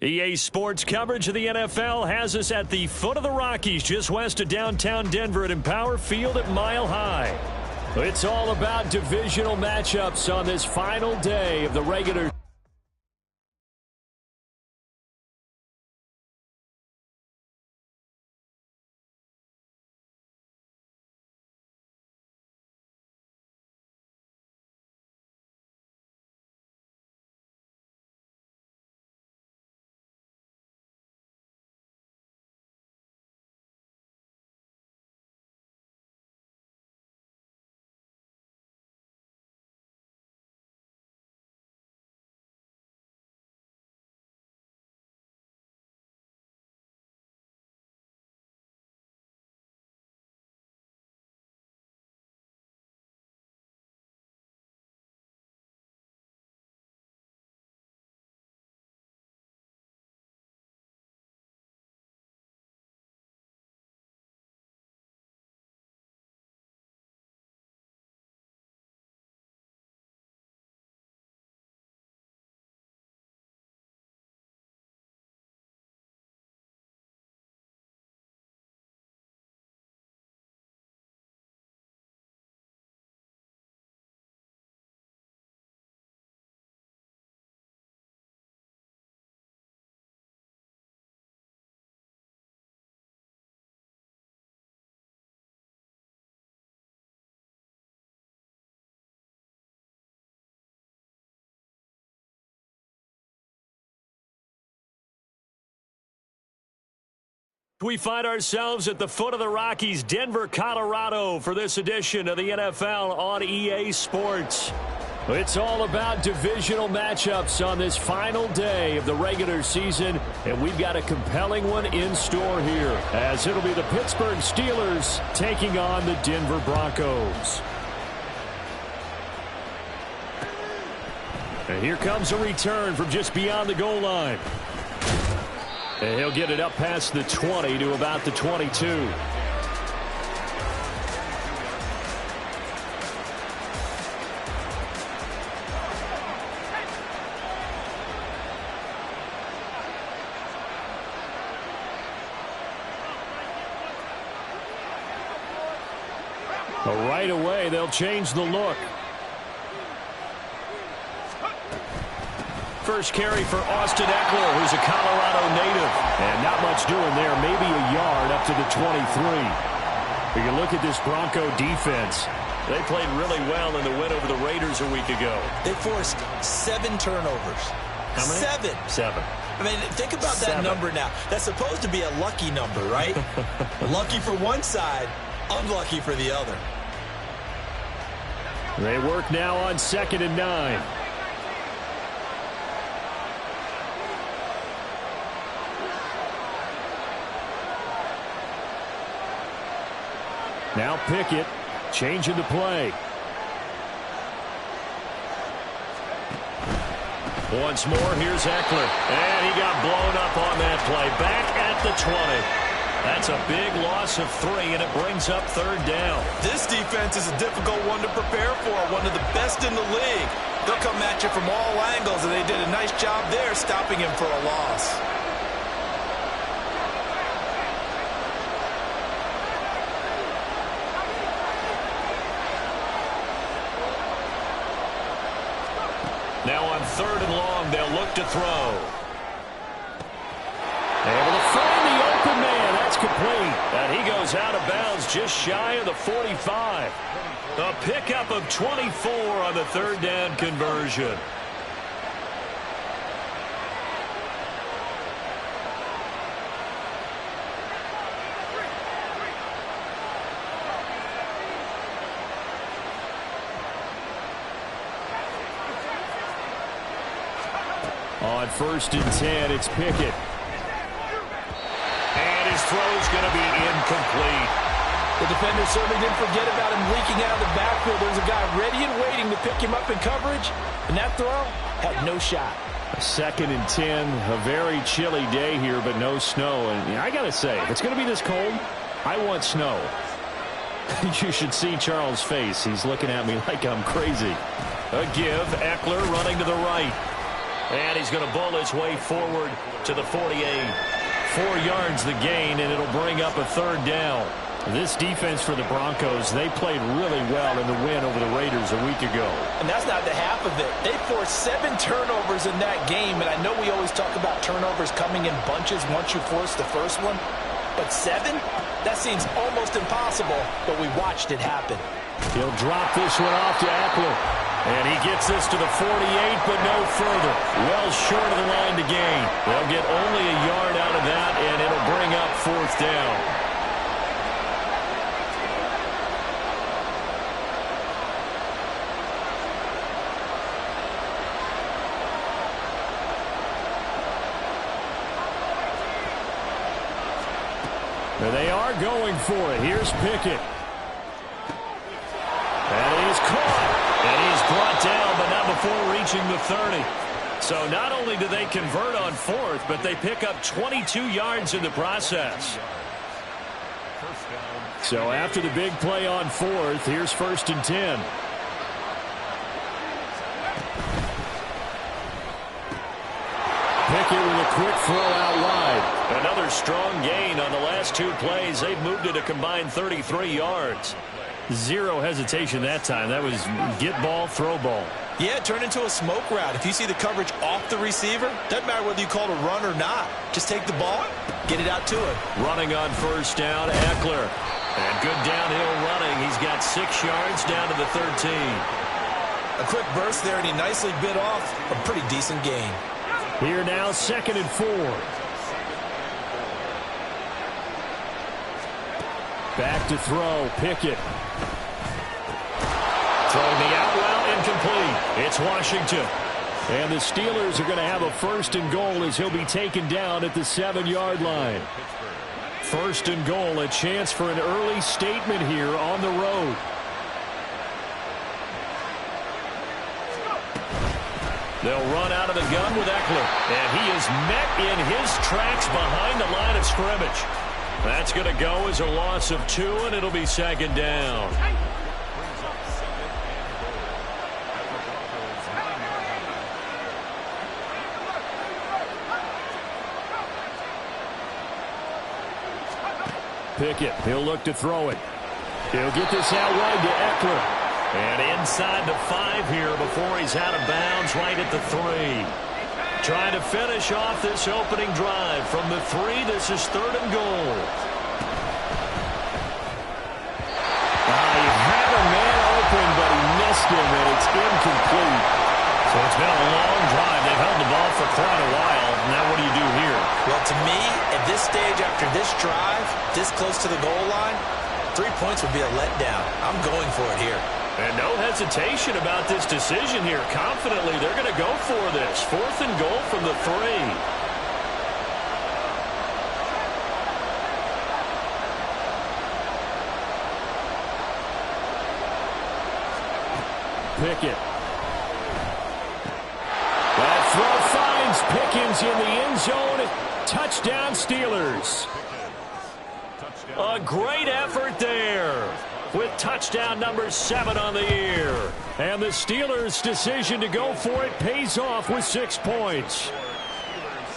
EA Sports coverage of the NFL has us at the foot of the Rockies, just west of downtown Denver at Empower Field at Mile High. It's all about divisional matchups on this final day of the regular. We find ourselves at the foot of the Rockies, Denver, Colorado, for this edition of the NFL on EA Sports. It's all about divisional matchups on this final day of the regular season, and we've got a compelling one in store here, as it'll be the Pittsburgh Steelers taking on the Denver Broncos. And here comes a return from just beyond the goal line. And he'll get it up past the 20 to about the 22. But right away, they'll change the look. First carry for Austin Eckler, who's a Colorado native. And not much doing there, maybe a yard up to the 23. But you look at this Bronco defense. They played really well in the win over the Raiders a week ago. They forced 7 turnovers. How many? 7. I mean, think about that number now. That's supposed to be a lucky number, right? Lucky for one side, unlucky for the other. They work now on 2nd and 9. Now Pickett, changing the play. Once more, here's Eckler. And he got blown up on that play. Back at the 20. That's a big loss of 3, and it brings up 3rd down. This defense is a difficult one to prepare for, one of the best in the league. They'll come at you from all angles, and they did a nice job there stopping him for a loss. Now on 3rd and long, they'll look to throw. Able to find the open man. That's complete. And he goes out of bounds just shy of the 45. A pickup of 24 on the 3rd down conversion. On 1st and 10, it's Pickett. And his throw's going to be incomplete. The defender certainly didn't forget about him leaking out of the backfield. There's a guy ready and waiting to pick him up in coverage, and that throw had no shot. 2nd and 10, a very chilly day here, but no snow. And I got to say, if it's going to be this cold, I want snow. You should see Charles' face. He's looking at me like I'm crazy. A give, Eckler running to the right. And he's going to bowl his way forward to the 48. 4 yards the gain, and it'll bring up a third down. This defense for the Broncos, they played really well in the win over the Raiders a week ago. And that's not the half of it. They forced 7 turnovers in that game, and I know we always talk about turnovers coming in bunches once you force the first one. But 7? That seems almost impossible, but we watched it happen. He'll drop this one off to Eckler. And he gets this to the 48, but no further. Well short of the line to gain. They'll get only a yard out of that, and it'll bring up 4th down. And they are going for it. Here's Pickett. And he's caught. And he's brought down, but not before reaching the 30. So not only do they convert on 4th, but they pick up 22 yards in the process. So after the big play on 4th, here's 1st and 10. Pickett with a quick throw out wide. Another strong gain on the last 2 plays. They've moved it a combined 33 yards. 0 hesitation that time. That was get ball, throw ball. Yeah, it turned into a smoke route. If you see the coverage off the receiver, doesn't matter whether you call it a run or not. Just take the ball, get it out to him. Running on 1st down, Eckler. And good downhill running. He's got 6 yards down to the 13. A quick burst there, and he nicely bit off a pretty decent gain. Here now, 2nd and 4. Back to throw, Pickett. Throwing the out route, incomplete. It's Washington. And the Steelers are going to have a 1st and goal as he'll be taken down at the 7-yard line. 1st and goal, a chance for an early statement here on the road. They'll run out of the gun with Eckler. And he is met in his tracks behind the line of scrimmage. That's going to go as a loss of 2, and it'll be 2nd down. Pickett, he'll look to throw it. He'll get this out wide to Eckler. And inside the 5 here before he's out of bounds right at the 3. Trying to finish off this opening drive from the 3. This is 3rd and goal. He had a man open, but he missed him, and it's incomplete. So it's been a long drive. They've held the ball for quite a while. Now what do you do here? Well, to me, at this stage after this drive, this close to the goal line, 3 points would be a letdown. I'm going for it here. And no hesitation about this decision here. Confidently, they're going to go for this. 4th and goal from the 3. Pickett. That throw finds Pickens in the end zone. Touchdown, Steelers. A great effort there with touchdown number 7 on the year. And the Steelers' decision to go for it pays off with 6 points.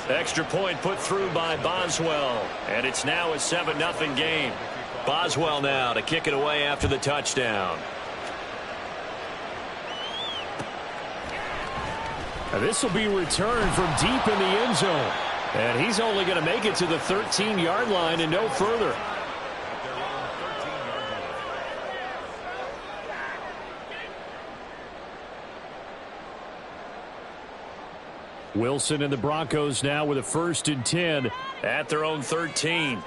Extra point put through by Boswell. And it's now a 7-0 game. Boswell now to kick it away after the touchdown. Now this will be returned from deep in the end zone. And he's only going to make it to the 13-yard line and no further. Wilson and the Broncos now with a 1st and 10 at their own 13.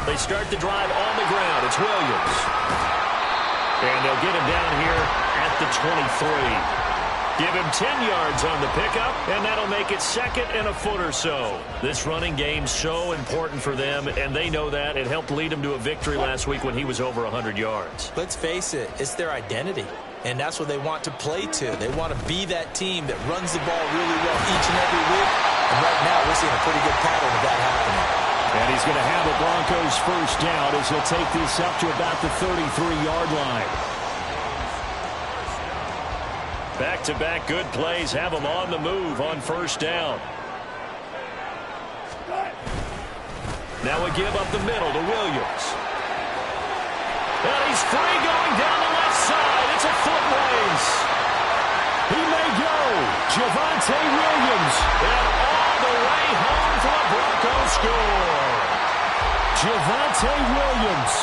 They start the drive on the ground. It's Williams. And they'll get him down here at the 23. Give him 10 yards on the pickup, and that'll make it 2nd and a foot or so. This running game's so important for them, and they know that. It helped lead them to a victory last week when he was over 100 yards. Let's face it, it's their identity. And that's what they want to play to. They want to be that team that runs the ball really well each and every week. And right now, we're seeing a pretty good pattern of that happening. And he's going to have the Broncos 1st down as he'll take this up to about the 33-yard line. Back-to-back good plays have them on the move on first down. Now a give up the middle to Williams. And he's free going down the left side. It's a foot race. He may go. Javonte Williams. And all the way home for a Broncos score. Javonte Williams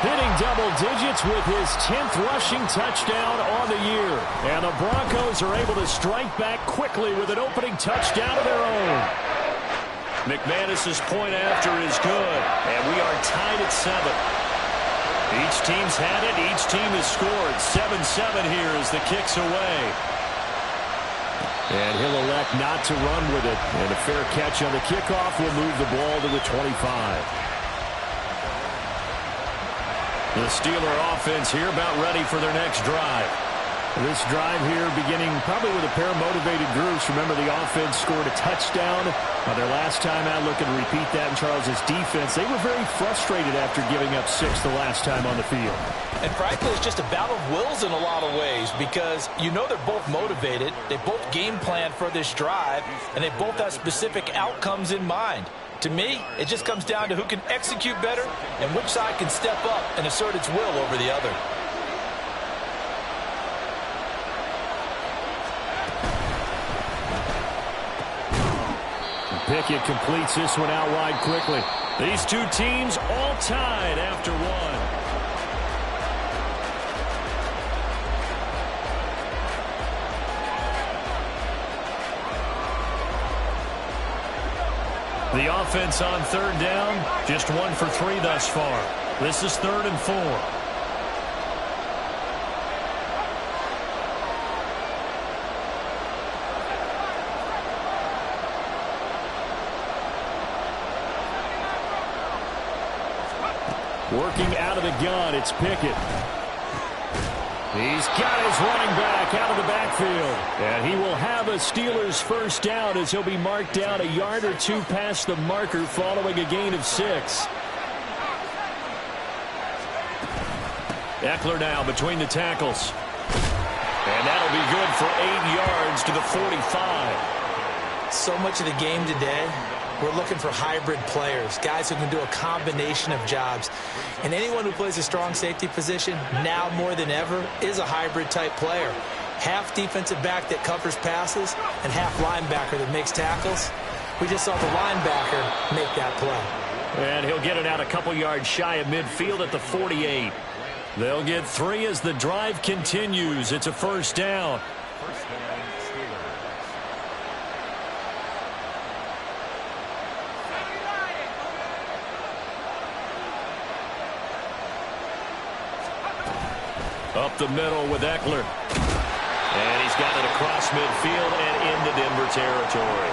hitting double digits with his 10th rushing touchdown on the year. And the Broncos are able to strike back quickly with an opening touchdown of their own. McManus's point after is good. And we are tied at 7. Each team's had it. Each team has scored. 7-7 here as the kick's away. And he'll elect not to run with it. And a fair catch on the kickoff will move the ball to the 25. The Steeler offense here about ready for their next drive. This drive here beginning probably with a pair of motivated groups. Remember, the offense scored a touchdown their last time out. Looking to repeat that in Charles's defense. They were very frustrated after giving up 6 the last time on the field. And frankly, it's just a battle of wills in a lot of ways because you know they're both motivated. They both game plan for this drive, and they both have specific outcomes in mind. To me, it just comes down to who can execute better and which side can step up and assert its will over the other. Pickett completes this one out wide quickly. These two teams all tied after one. The offense on third down, just 1 for 3 thus far. This is 3rd and 4. Working out of the gun, it's Pickett. He's got his running back out of the backfield. And he will have a Steelers first down as he'll be marked down a yard or 2 past the marker following a gain of 6. Eckler now between the tackles. And that'll be good for 8 yards to the 45. So much of the game today, we're looking for hybrid players, guys who can do a combination of jobs. And anyone who plays a strong safety position, now more than ever, is a hybrid type player. Half defensive back that covers passes and half linebacker that makes tackles. We just saw the linebacker make that play. And he'll get it out a couple yards shy of midfield at the 48. They'll get 3 as the drive continues. It's a first down. Up the middle with Eckler. And he's got it across midfield and into Denver territory.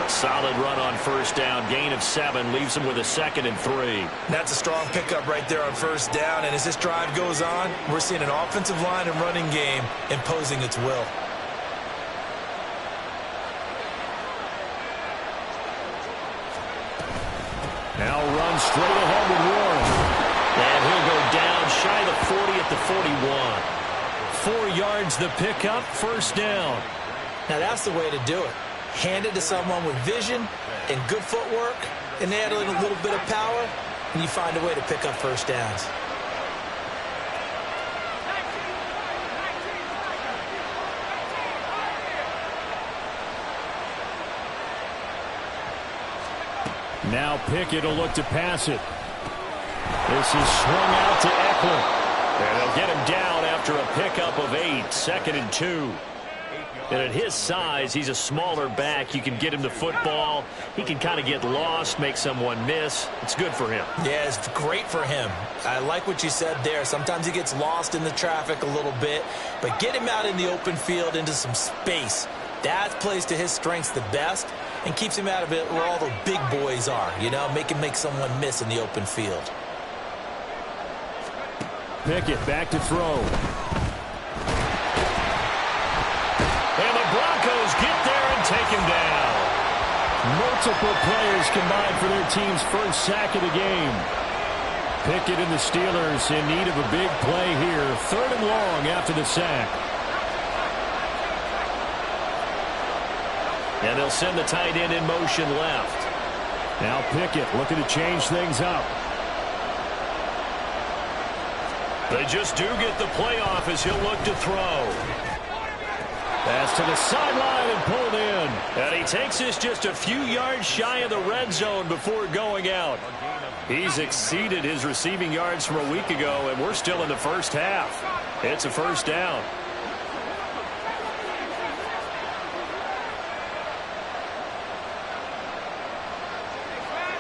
A solid run on first down. Gain of 7 leaves him with a 2nd and 3. That's a strong pickup right there on first down. And as this drive goes on, we're seeing an offensive line and running game imposing its will. Now run straight ahead with Warren. And he'll go down shy of the 40 at the 41. 4 yards the pickup, first down. Now that's the way to do it. Hand it to someone with vision and good footwork, and add a little bit of power, and you find a way to pick up first downs. Now Pickett will look to pass it. This is swung out to Eckler. And they'll get him down after a pickup of 8, 2nd and 2. And at his size, he's a smaller back. You can get him the football. He can kind of get lost, make someone miss. It's good for him. Yeah, it's great for him. I like what you said there. Sometimes he gets lost in the traffic a little bit. But get him out in the open field into some space. That plays to his strengths the best and keeps him out of it where all the big boys are. You know, make someone miss in the open field. Pickett back to throw. And the Broncos get there and take him down. Multiple players combined for their team's first sack of the game. Pickett and the Steelers in need of a big play here. 3rd and long after the sack. And they'll send the tight end in motion left. Now Pickett looking to change things up. They just do get the playoff as he'll look to throw. Pass to the sideline and pulled in. And he takes this just a few yards shy of the red zone before going out. He's exceeded his receiving yards from a week ago, and we're still in the first half. It's a first down.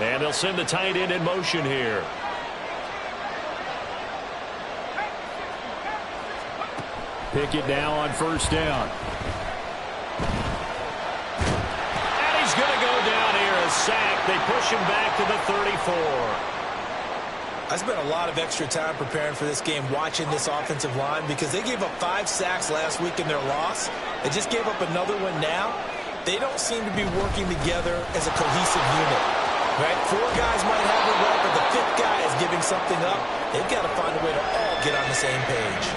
And they'll send the tight end in motion here. Pickett now on first down. And he's going to go down here, a sack. They push him back to the 34. I spent a lot of extra time preparing for this game watching this offensive line because they gave up 5 sacks last week in their loss. They just gave up another one now. They don't seem to be working together as a cohesive unit. Right? 4 guys might have it right, but the 5th guy is giving something up. They've got to find a way to all get on the same page.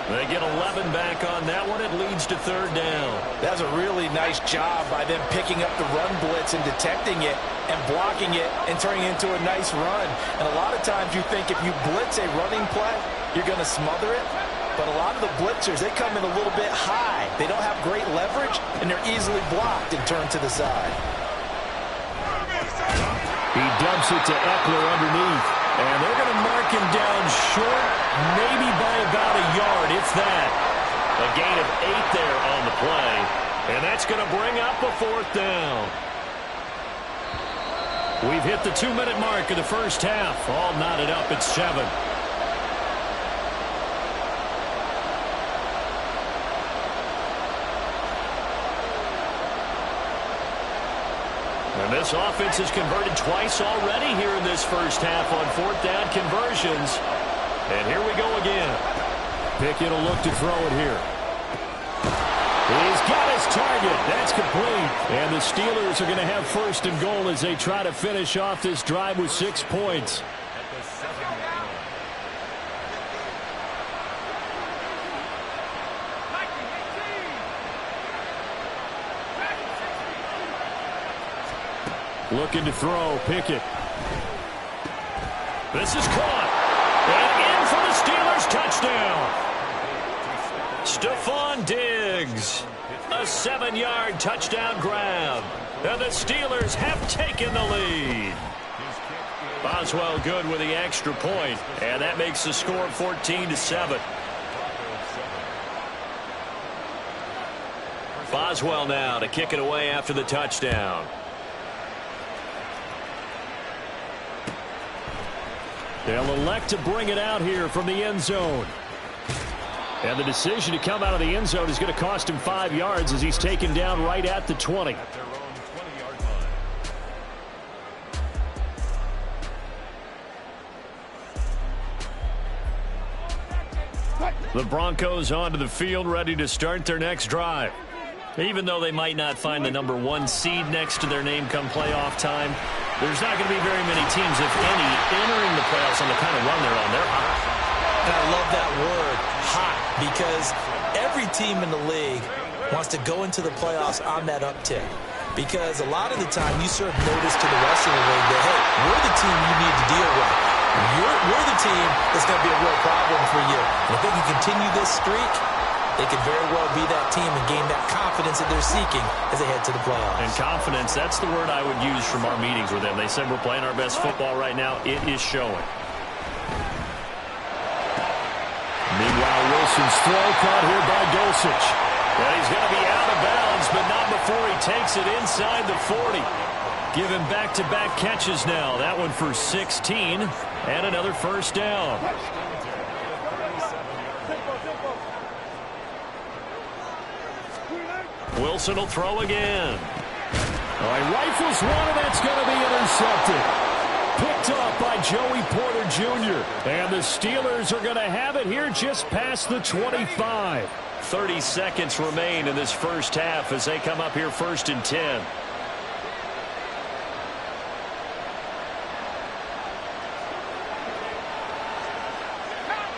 They get 11 back on that one. It leads to third down. That's a really nice job by them picking up the run blitz and detecting it and blocking it and turning it into a nice run. And a lot of times you think if you blitz a running play, you're going to smother it. But a lot of the blitzers, they come in a little bit high. They don't have great leverage, and they're easily blocked and turned to the side. He dumps it to Eckler underneath. And they're going to mark him down short, maybe by about a yard, if that. A gain of 8 there on the play. And that's going to bring up a 4th down. We've hit the 2-minute mark of the first half. All knotted up at 7. And this offense has converted twice already here in this first half on 4th down conversions. And here we go again. Pickett will look to throw it here. He's got his target. That's complete. And the Steelers are going to have 1st and goal as they try to finish off this drive with 6 points. Looking to throw, Pickett. This is caught. And in for the Steelers, touchdown. Stephon Diggs. A 7-yard touchdown grab. And the Steelers have taken the lead. Boswell good with the extra point. And that makes the score 14-7. Boswell now to kick it away after the touchdown. They'll elect to bring it out here from the end zone. And the decision to come out of the end zone is going to cost him 5 yards as he's taken down right at the 20. The Broncos onto the field ready to start their next drive. Even though they might not find the number 1 seed next to their name come playoff time, there's not going to be very many teams, if any, entering the playoffs on the kind of run they're on. They're hot. And I love that word, hot, because every team in the league wants to go into the playoffs on that uptick. Because a lot of the time you serve notice to the rest of the league that, hey, we're the team you need to deal with. We're the team that's going to be a real problem for you. And if they can continue this streak, they could very well be that team and gain that confidence that they're seeking as they head to the playoffs. And confidence, that's the word I would use from our meetings with them. They said we're playing our best football right now. It is showing. Meanwhile, Wilson's throw caught here by Dulcich. And he's going to be out of bounds, but not before he takes it inside the 40. Give him back-to-back catches now. That one for 16 and another first down. Wilson will throw again. He rifles one, and that's going to be intercepted. Picked up by Joey Porter Jr. And the Steelers are going to have it here just past the 25. 30 seconds remain in this first half as they come up here 1st and 10.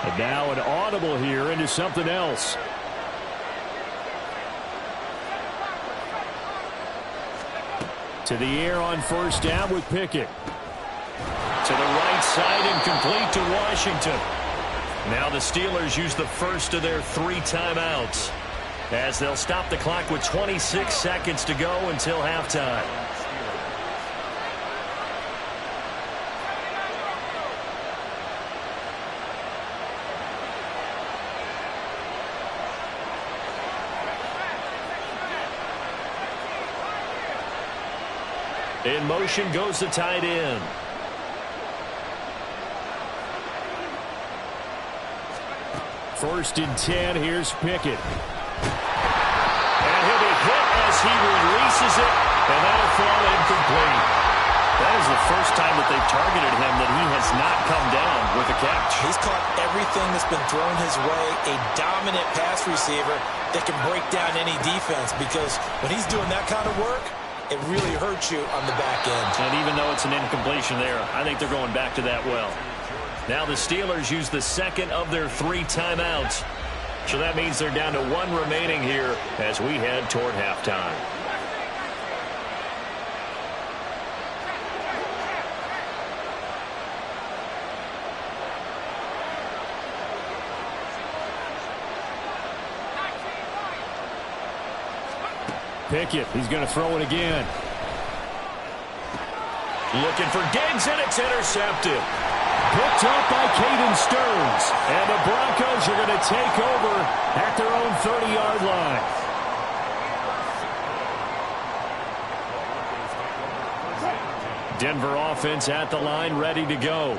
And now an audible here into something else. To the air on first down with Pickett. To the right side and complete to Washington. Now the Steelers use the first of their 3 timeouts as they'll stop the clock with 26 seconds to go until halftime. In motion goes the tight end. First and 10, here's Pickett. And he'll be hit as he releases it, and that'll fall incomplete. That is the first time that they've targeted him that he has not come down with a catch. He's caught everything that's been thrown his way, a dominant pass receiver that can break down any defense, because when he's doing that kind of work, it really hurts you on the back end. And even though it's an incompletion there, I think they're going back to that well. Now the Steelers use the second of their 3 timeouts. So that means they're down to 1 remaining here as we head toward halftime. Pickett, he's going to throw it again. Looking for Diggs, and it's intercepted. Picked up by Caden Stearns. And the Broncos are going to take over at their own 30-yard line. Denver offense at the line, ready to go.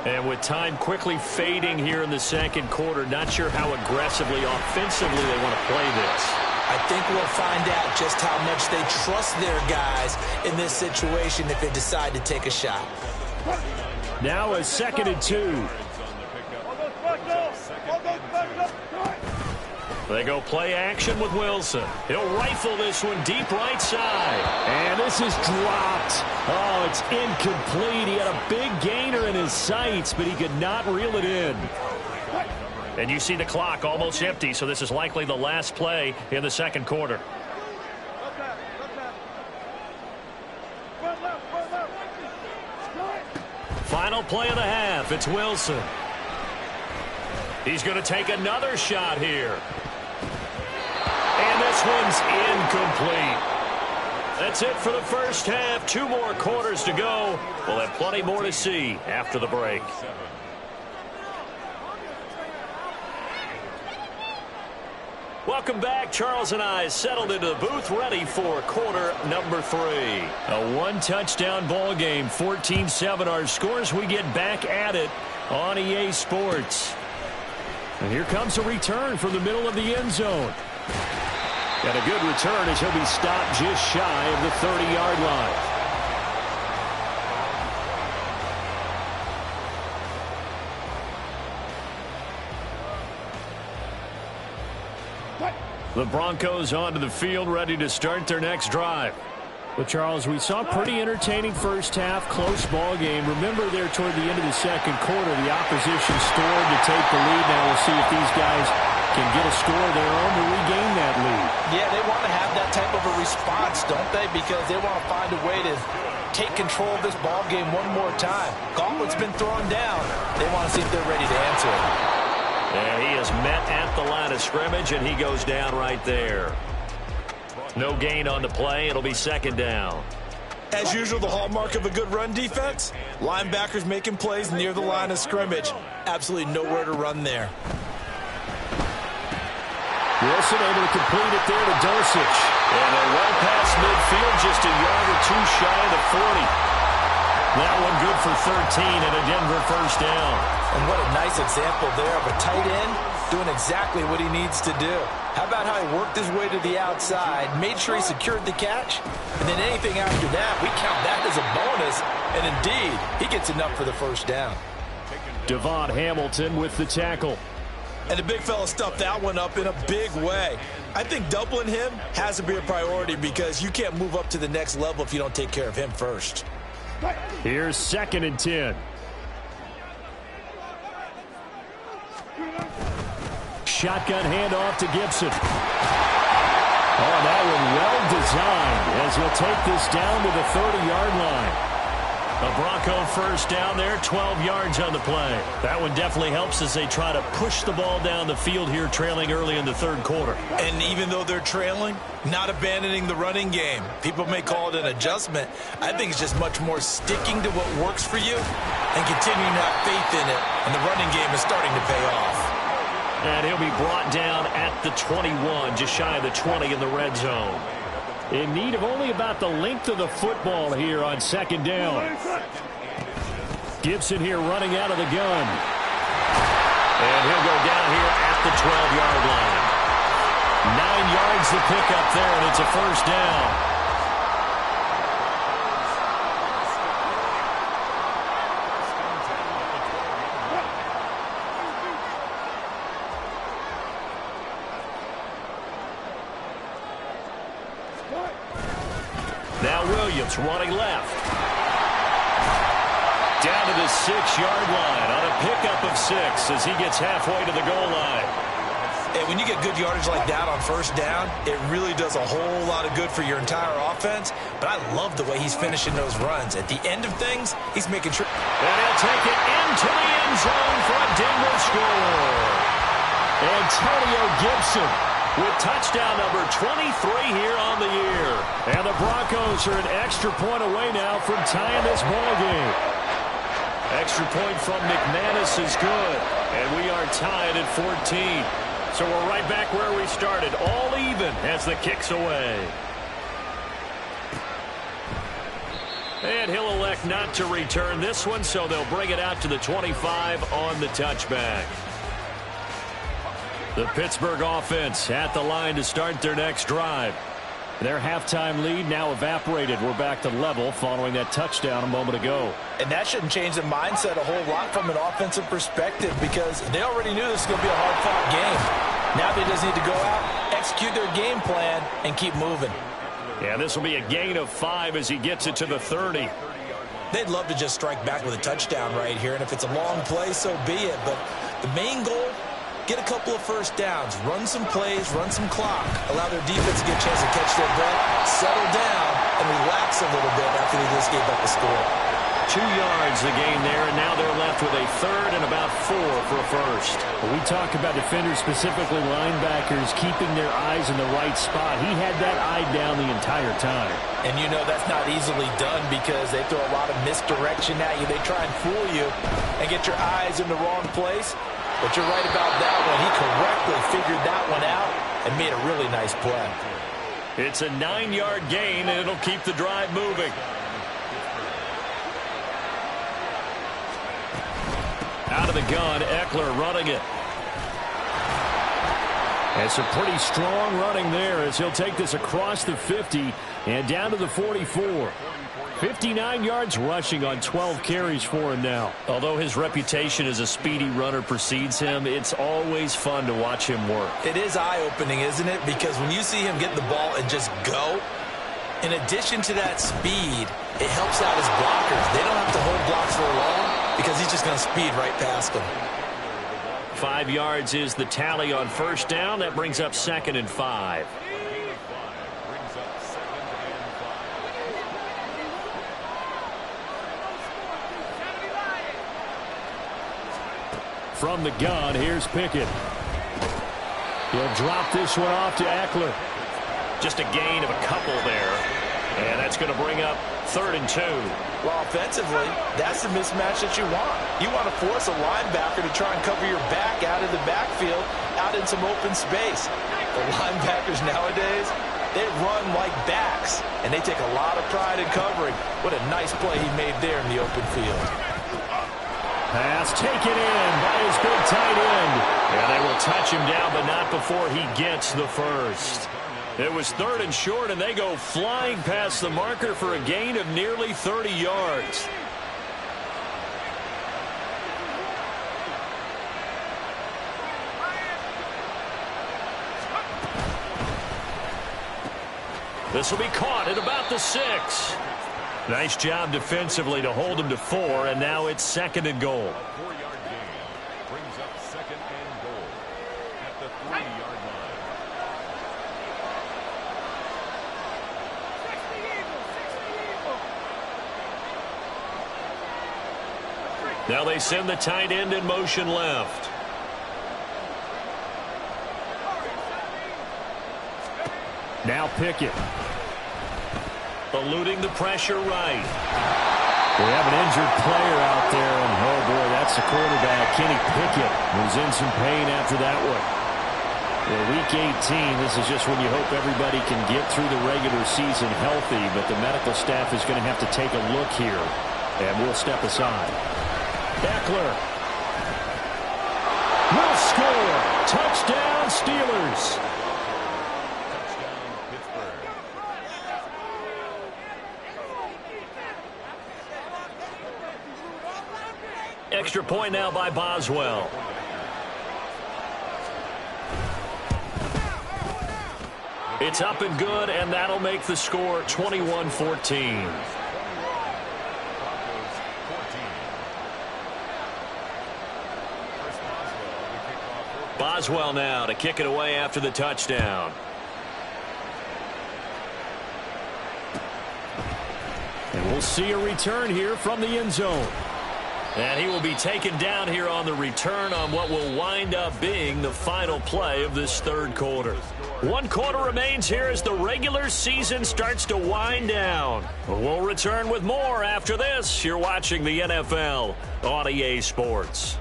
And with time quickly fading here in the second quarter, not sure how aggressively, offensively they want to play this. I think we'll find out just how much they trust their guys in this situation if they decide to take a shot. Now a 2nd and 2. They go play action with Wilson. He'll rifle this one deep right side. And this is dropped. Oh, it's incomplete. He had a big gainer in his sights, but he could not reel it in. And you see the clock almost empty, so this is likely the last play in the second quarter. Final play of the half. It's Wilson. He's going to take another shot here. And this one's incomplete. That's it for the first half. 2 more quarters to go. We'll have plenty more to see after the break. Welcome back. Charles and I settled into the booth, ready for quarter number 3. A 1-touchdown ball game, 14-7 our scores. We get back at it on EA Sports. And here comes a return from the middle of the end zone. And a good return as he'll be stopped just shy of the 30-yard line. The Broncos onto the field, ready to start their next drive. Well, Charles, we saw a pretty entertaining first half, close ball game. Remember there toward the end of the second quarter, the opposition scored to take the lead. Now we'll see if these guys can get a score of their own to regain that lead. Yeah, they want to have that type of a response, don't they? Because they want to find a way to take control of this ball game one more time. Gauntlet's been thrown down. They want to see if they're ready to answer it. And he is met at the line of scrimmage, and he goes down right there. No gain on the play. It'll be second down. As usual, the hallmark of a good run defense, linebackers making plays near the line of scrimmage. Absolutely nowhere to run there. Wilson able to complete it there to Dosich. And they're well past midfield, just a yard or 2 shy of the 40. That one good for 13 and a Denver first down. And what a nice example there of a tight end doing exactly what he needs to do. How about how he worked his way to the outside, made sure he secured the catch, and then anything after that, we count that as a bonus, and indeed, he gets enough for the first down. Devon Hamilton with the tackle. And the big fella stuffed that one up in a big way. I think doubling him has to be a priority because you can't move up to the next level if you don't take care of him first. Here's 2nd and 10. Shotgun handoff to Gibson. Oh, that one well well-designed as he'll take this down to the 30-yard line. A Bronco first down there, 12 yards on the play. That one definitely helps as they try to push the ball down the field here, trailing early in the third quarter. And even though they're trailing, not abandoning the running game. People may call it an adjustment. I think it's just much more sticking to what works for you and continuing to have faith in it. And the running game is starting to pay off. And he'll be brought down at the 21, just shy of the 20 in the red zone. In need of only about the length of the football here on second down. Gibson here running out of the gun. And he'll go down here at the 12-yard line. 9 yards to pick up there, and it's a first down. Now Williams running left. Down to the 6-yard line on a pickup of 6 as he gets halfway to the goal line. And when you get good yardage like that on first down, it really does a whole lot of good for your entire offense. But I love the way he's finishing those runs. At the end of things, he's making sure. And he'll take it into the end zone for a Denver score. Antonio Gibson with touchdown number 23 here on the year. And the Broncos are an extra point away now from tying this ball game. Extra point from McManus is good. And we are tied at 14. So we're right back where we started, all even as the kick's away. And he'll elect not to return this one, so they'll bring it out to the 25 on the touchback. The Pittsburgh offense at the line to start their next drive. Their halftime lead now evaporated. We're back to level following that touchdown a moment ago. And that shouldn't change the mindset a whole lot from an offensive perspective because they already knew this was going to be a hard-fought game. Now they just need to go out, execute their game plan, and keep moving. Yeah, this will be a gain of 5 as he gets it to the 30. They'd love to just strike back with a touchdown right here, and if it's a long play, so be it. But the main goal, get a couple of first downs, run some plays, run some clock, allow their defense to get a chance to catch their breath, settle down, and relax a little bit after they just gave up a score. 2 yards the gain there, and now they're left with a third and about 4 for a first. We talk about defenders, specifically linebackers, keeping their eyes in the right spot. He had that eye down the entire time. And you know that's not easily done because they throw a lot of misdirection at you. They try and fool you and get your eyes in the wrong place. But you're right about that one. He correctly figured that one out and made a really nice play. It's a 9-yard gain, and it'll keep the drive moving. Out of the gun, Eckler running it. And some pretty strong running there as he'll take this across the 50 and down to the 44. 59 yards rushing on 12 carries for him now. Although his reputation as a speedy runner precedes him, it's always fun to watch him work. It is eye-opening, isn't it? Because when you see him get the ball and just go, in addition to that speed, it helps out his blockers. They don't have to hold blocks for long because he's just going to speed right past them. 5 yards is the tally on first down. That brings up 2nd and 5. From the gun, here's Pickett. He'll drop this one off to Eckler. Just a gain of a couple there. And that's going to bring up 3rd and 2. Well, offensively, that's the mismatch that you want. You want to force a linebacker to try and cover your back out of the backfield, out in some open space. The linebackers nowadays, they run like backs, and they take a lot of pride in covering. What a nice play he made there in the open field. Pass taken in by his big tight end. And they will touch him down, but not before he gets the first. It was 3rd and short, and they go flying past the marker for a gain of nearly 30 yards. This will be caught at about the 6. Nice job defensively to hold him to 4, and now it's 2nd and goal. A 4-yard gain brings up 2nd and goal at the 3-yard line. Now they send the tight end in motion left. Now Pickett. Eluding the pressure right. We have an injured player out there, and oh boy, that's the quarterback, Kenny Pickett, who's in some pain after that one. Well, week 18, this is just when you hope everybody can get through the regular season healthy, but the medical staff is going to have to take a look here, and we'll step aside. Eckler will score. Touchdown, Steelers. Extra point now by Boswell. It's up and good, and that'll make the score 21-14. Boswell now to kick it away after the touchdown. And we'll see a return here from the end zone. And he will be taken down here on the return on what will wind up being the final play of this third quarter. 1 quarter remains here as the regular season starts to wind down. We'll return with more after this. You're watching the NFL on EA Sports.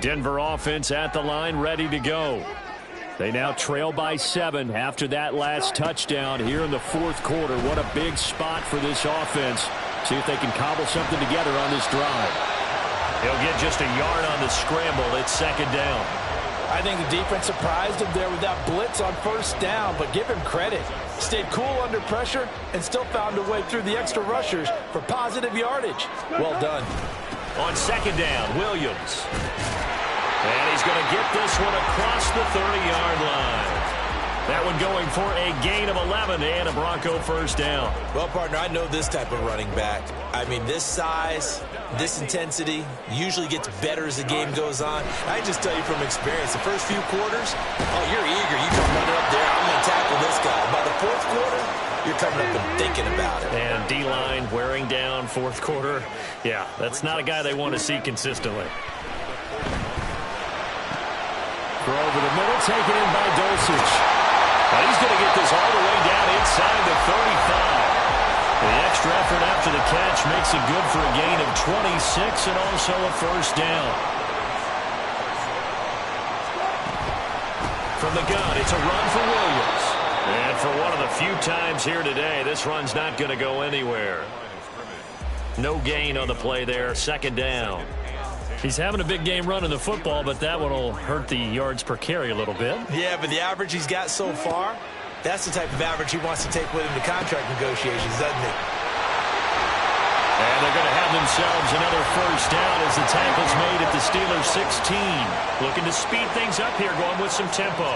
Denver offense at the line, ready to go. They now trail by 7 after that last touchdown here in the fourth quarter. What a big spot for this offense. See if they can cobble something together on this drive. He'll get just a yard on the scramble. It's second down. I think the defense surprised him there with that blitz on first down, but give him credit. Stayed cool under pressure and still found a way through the extra rushers for positive yardage. Well done. On second down, Williams. And he's going to get this one across the 30-yard line. That one going for a gain of 11 and a Bronco first down. Well, partner, I know this type of running back. I mean, this size, this intensity usually gets better as the game goes on. I just tell you from experience, the first few quarters, oh, you're eager. You come running up there, I'm going to tackle this guy. By the fourth quarter, you're coming up and thinking about it. And D-line wearing down fourth quarter. Yeah, that's not a guy they want to see consistently. Throw over the middle, taken in by Dulcich. But he's going to get this all the way down inside the 35. The extra effort after the catch makes it good for a gain of 26 and also a first down. From the gun, it's a run for Williams. And for one of the few times here today, this run's not going to go anywhere. No gain on the play there, second down. He's having a big game running the football, but that one will hurt the yards per carry a little bit. Yeah, but the average he's got so far, that's the type of average he wants to take with him to contract negotiations, doesn't he? And they're going to have themselves another first down as the tackle's made at the Steelers' 16. Looking to speed things up here, going with some tempo.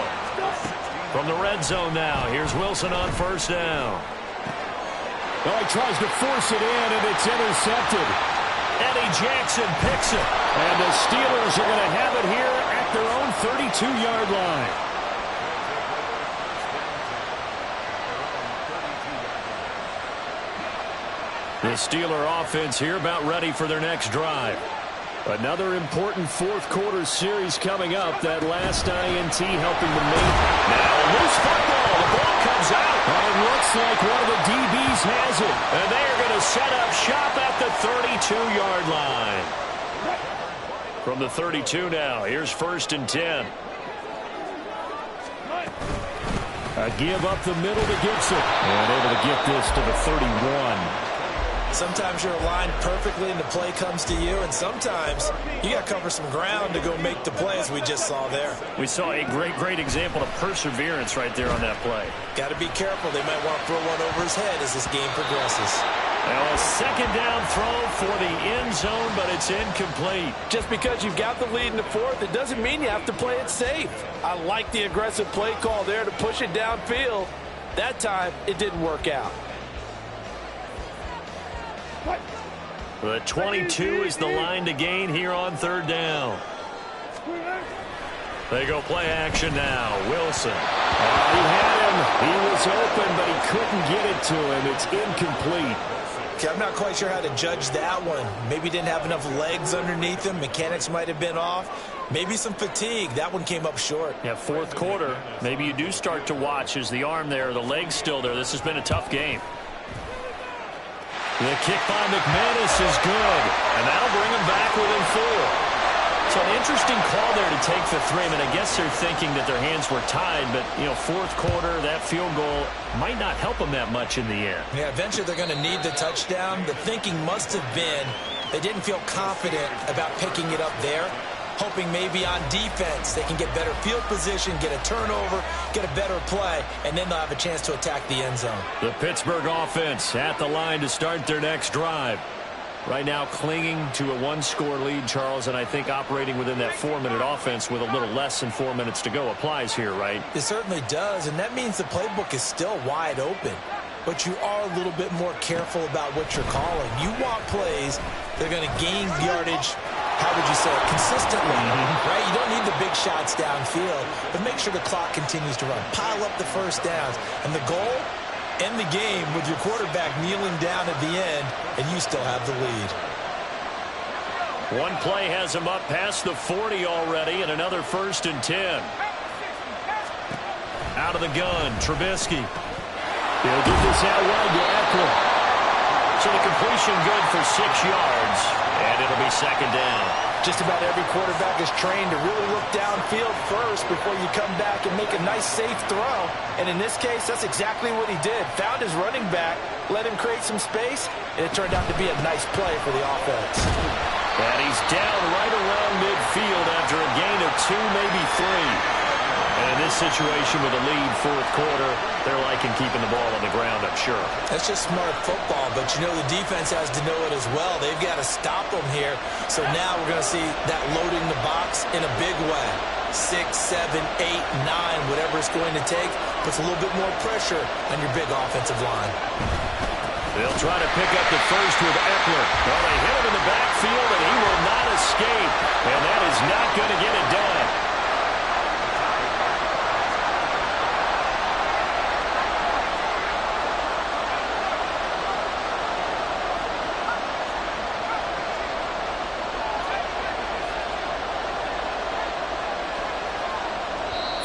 From the red zone now, here's Wilson on first down. Well, he tries to force it in, and it's intercepted. Eddie Jackson picks it. And the Steelers are going to have it here at their own 32-yard line. The Steeler offense here about ready for their next drive. Another important fourth quarter series coming up. That last INT helping them make. Now loose football. The ball comes out. And it looks like one of the DBs has it. And they are going to set up shop at the 32-yard line. From the 32 now, here's first and 10. A give up the middle to Gibson. And able to get this to the 31. Sometimes you're aligned perfectly and the play comes to you, and sometimes you got to cover some ground to go make the play, as we just saw there. We saw a great example of perseverance right there on that play. Got to be careful. They might want to throw one over his head as this game progresses. Now a second down throw for the end zone, but it's incomplete. Just because you've got the lead in the fourth, it doesn't mean you have to play it safe. I like the aggressive play call there to push it downfield. That time, it didn't work out. The 22 is the line to gain here on third down. They go play action now. Wilson. He had him. He was open, but he couldn't get it to him. It's incomplete. Okay, I'm not quite sure how to judge that one. Maybe didn't have enough legs underneath him. Mechanics might have been off. Maybe some fatigue. That one came up short. Yeah, fourth quarter. Maybe you do start to watch as the arm there, the leg's still there. This has been a tough game. The kick by McManus is good, and that'll bring him back within 4. So an interesting call there to take the 3. I mean, I guess they're thinking that their hands were tied, but, you know, fourth quarter, that field goal might not help them that much in the end. Yeah, eventually they're going to need the touchdown. The thinking must have been they didn't feel confident about picking it up there, hoping maybe on defense they can get better field position, get a turnover, get a better play, and then they'll have a chance to attack the end zone. The Pittsburgh offense at the line to start their next drive. Right now clinging to a 1-score lead, Charles, and I think operating within that 4-minute offense with a little less than 4 minutes to go applies here, right? It certainly does, and that means the playbook is still wide open. But you are a little bit more careful about what you're calling. You want plays that are going to gain yardage, how would you say it, consistently, right? You don't need the big shots downfield, but make sure the clock continues to run. Pile up the first downs, and the goal, end the game with your quarterback kneeling down at the end, and you still have the lead. One play has him up past the 40 already, and another 1st and 10. Out of the gun, Trubisky. They'll get this out wide to Eckler. So the completion good for 6 yards, and it'll be 2nd down. Just about every quarterback is trained to really look downfield first before you come back and make a nice, safe throw. And in this case, that's exactly what he did. Found his running back, let him create some space, and it turned out to be a nice play for the offense. And he's down right around midfield after a gain of 2, maybe 3. And in this situation with a lead, fourth quarter, they're liking keeping the ball on the ground, I'm sure. That's just smart football, but you know the defense has to know it as well. They've got to stop them here. So now we're going to see that loading the box in a big way. 6, 7, 8, 9, whatever it's going to take, puts a little bit more pressure on your big offensive line. They'll try to pick up the first with Eckler. Well, they hit him in the backfield, and he will not escape. And that is not going to get it done.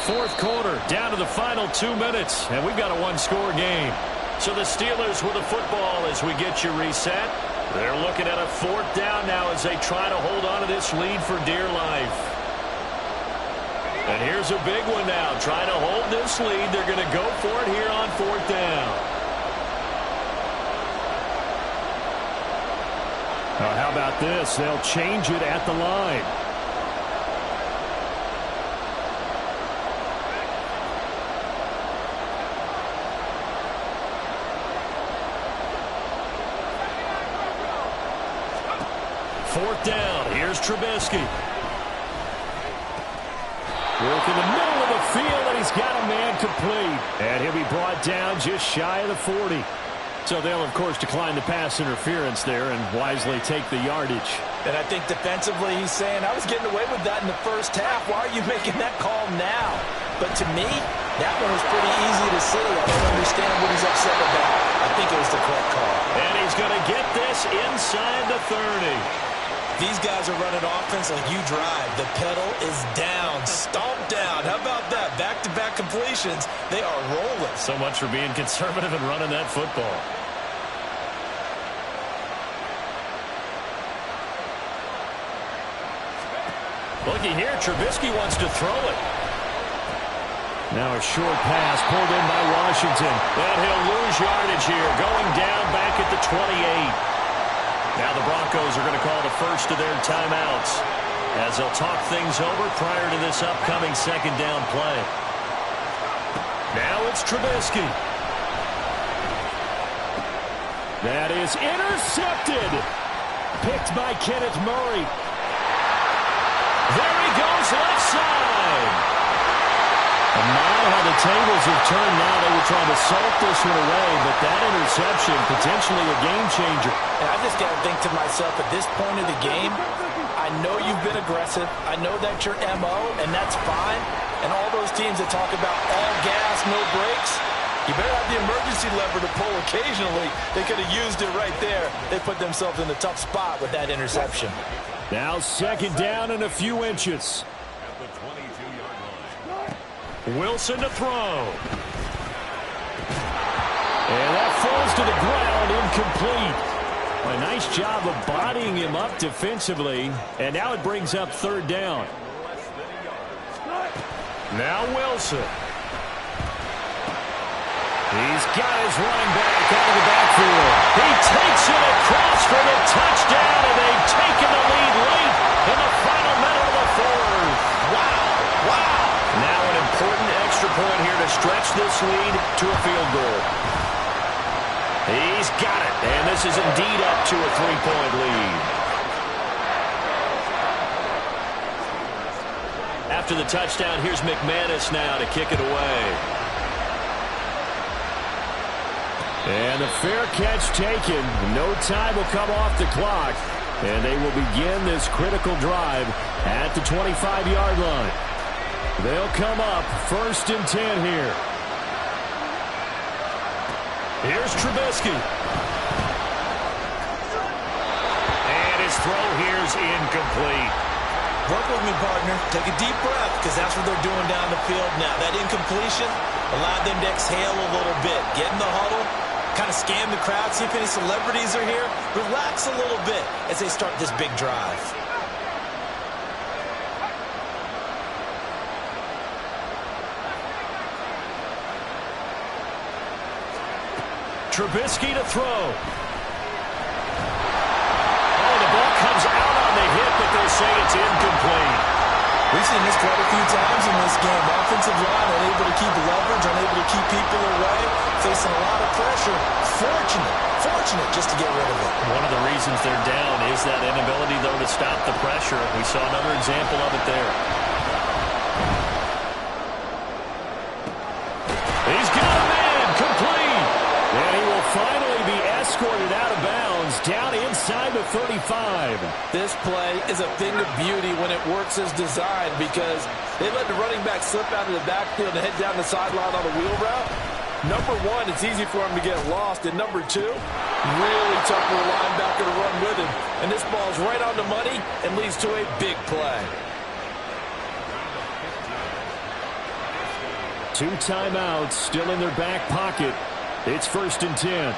Fourth quarter, down to the final 2 minutes, and we've got a 1-score game. So the Steelers with the football as we get you reset. They're looking at a 4th down now as they try to hold on to this lead for dear life. And here's a big one now. Trying to hold this lead. They're going to go for it here on 4th down. How about this? They'll change it at the line. Fourth down. Here's Trubisky. Work in the middle of the field, and he's got a man complete. And he'll be brought down just shy of the 40. So they'll, of course, decline the pass interference there and wisely take the yardage. And I think defensively he's saying, I was getting away with that in the first half. Why are you making that call now? But to me, that one was pretty easy to see. I don't understand what he's upset about. I think it was the correct call. And he's going to get this inside the 30. These guys are running offense like you drive. The pedal is down, stomped down. How about that? Back-to-back completions. They are rolling. So much for being conservative and running that football. Looky here, Trubisky wants to throw it. Now a short pass pulled in by Washington. And he'll lose yardage here, going down back at the 28. Now the Broncos are going to call the first of their timeouts as they'll talk things over prior to this upcoming 2nd down play. Now it's Trubisky. That is intercepted. Picked by Kenneth Murray. There he goes, left side. And now how the tables have turned now. They were trying to salt this one away, but that interception, potentially a game changer. And I just got to think to myself, at this point of the game, I know you've been aggressive. I know that's your MO, and that's fine. And all those teams that talk about all gas, no brakes, You better have the emergency lever to pull occasionally. They could have used it right there. They put themselves in a tough spot with that interception. Now second down and a few inches. At the 22-yard line. Wilson to throw. And that falls to the ground, incomplete. A nice job of bodying him up defensively. And now it brings up third down. Now Wilson. He's got his running back out of the backfield. He takes it across for the touchdown, and they've taken the lead late in the final minute of the fourth. Wow. Wow. Now an important extra point here to stretch this lead to a field goal. He's got it, and this is indeed up to a 3-point lead. After the touchdown, here's McManus now to kick it away. And a fair catch taken. No time will come off the clock. And they will begin this critical drive at the 25-yard line. They'll come up 1st and 10 here. Here's Trubisky. And his throw here's incomplete. Work with me, partner. Take a deep breath, because that's what they're doing down the field now. That incompletion allowed them to exhale a little bit. Get in the huddle, kind of scan the crowd, see if any celebrities are here. Relax a little bit as they start this big drive. Trubisky to throw. Oh, the ball comes out on the hit, but they'll say it's incomplete. We've seen this quite a few times in this game. Offensive line unable to keep leverage, unable to keep people away, facing a lot of pressure. Fortunate just to get rid of it. One of the reasons they're down is that inability, though, to stop the pressure. We saw another example of it there. He's got a man, complete. And he will finally be escorted out of bounds, down inside the 35. This play is a thing of beauty when it works as designed, because they let the running back slip out of the backfield and head down the sideline on a wheel route. Number one, it's easy for him to get lost. And number two, really tough for a linebacker to run with him. And this ball's right on the money and leads to a big play. 2 timeouts still in their back pocket. It's 1st and 10.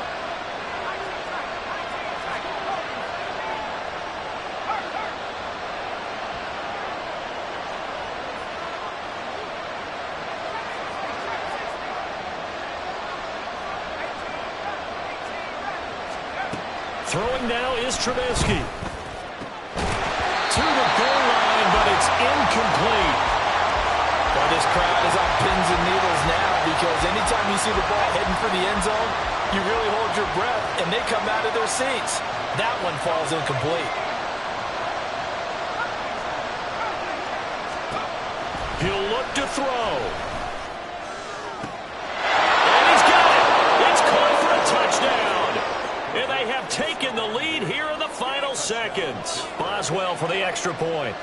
Throwing now is Trubisky. To the goal line, but it's incomplete. Well, this crowd is on pins and needles now, because anytime you see the ball heading for the end zone, you really hold your breath, and they come out of their seats. That one falls incomplete. He'll look to throw. And he's got it. It's caught for a touchdown. And they have taken the lead here in the final seconds. Boswell for the extra point.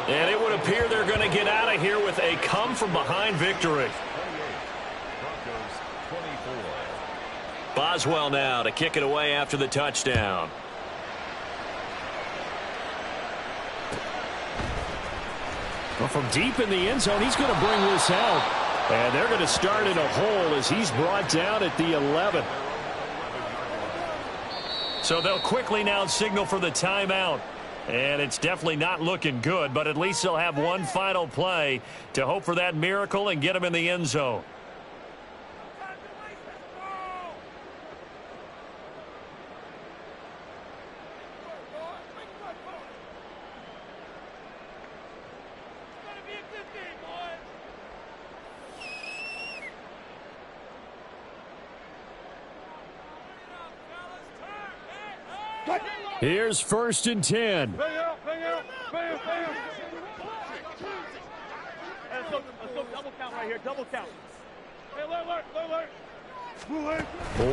And it would appear they're going to get out of here with a come-from-behind victory. Boswell now to kick it away after the touchdown. Well, from deep in the end zone, he's going to bring this out. And they're going to start in a hole as he's brought down at the 11. So they'll quickly now signal for the timeout. And it's definitely not looking good, but at least they'll have one final play to hope for that miracle and get him in the end zone. Here's 1st and 10. Bang out. Let's go double count right here, double count. Hey, alert.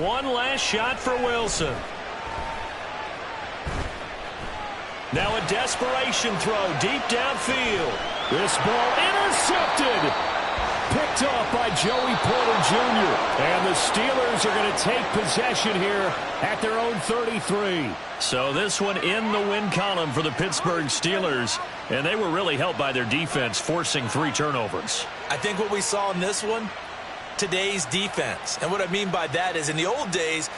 One last shot for Wilson. Now a desperation throw deep downfield. This ball intercepted. picked off by Joey Porter Jr. And the Steelers are going to take possession here at their own 33. So this one in the win column for the Pittsburgh Steelers. And they were really helped by their defense, forcing 3 turnovers. I think what we saw in this one, today's defense. And what I mean by that is in the old days,